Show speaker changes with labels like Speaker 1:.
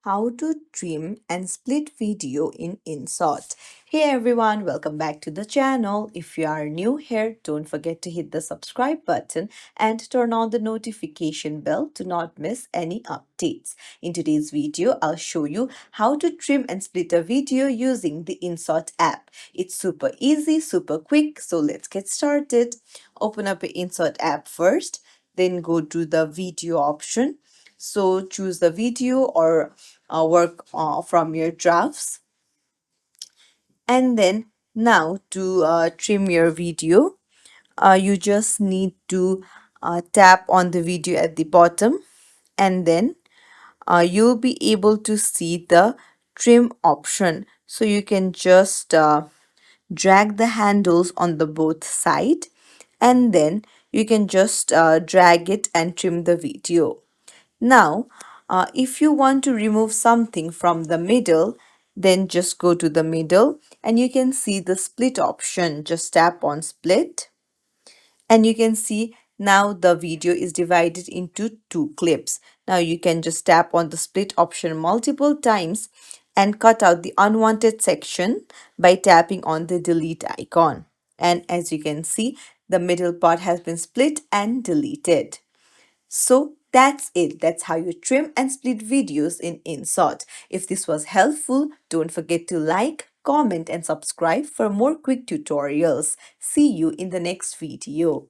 Speaker 1: how to trim and split video in Inshot. Hey everyone, welcome back to the channel. If you are new here, don't forget to hit the subscribe button and turn on the notification bell to not miss any updates. In today's video, I'll show you how to trim and split a video using the Inshot app. It's super easy, super quick, so let's get started. Open up the Inshot app first, then go to the video option. So choose the video or work from your drafts. And then now to trim your video, you just need to tap on the video at the bottom, and then you'll be able to see the trim option. So you can just drag the handles on the both side, and then you can just drag it and trim the video. Now, if you want to remove something from the middle, then just go to the middle and you can see the split option. Just tap on split and you can see now the video is divided into two clips. Now you can just tap on the split option multiple times and cut out the unwanted section by tapping on the delete icon. And as you can see, the middle part has been split and deleted. So that's it. That's how you trim and split videos in Inshot. If this was helpful, don't forget to like, comment and subscribe for more quick tutorials. See you in the next video.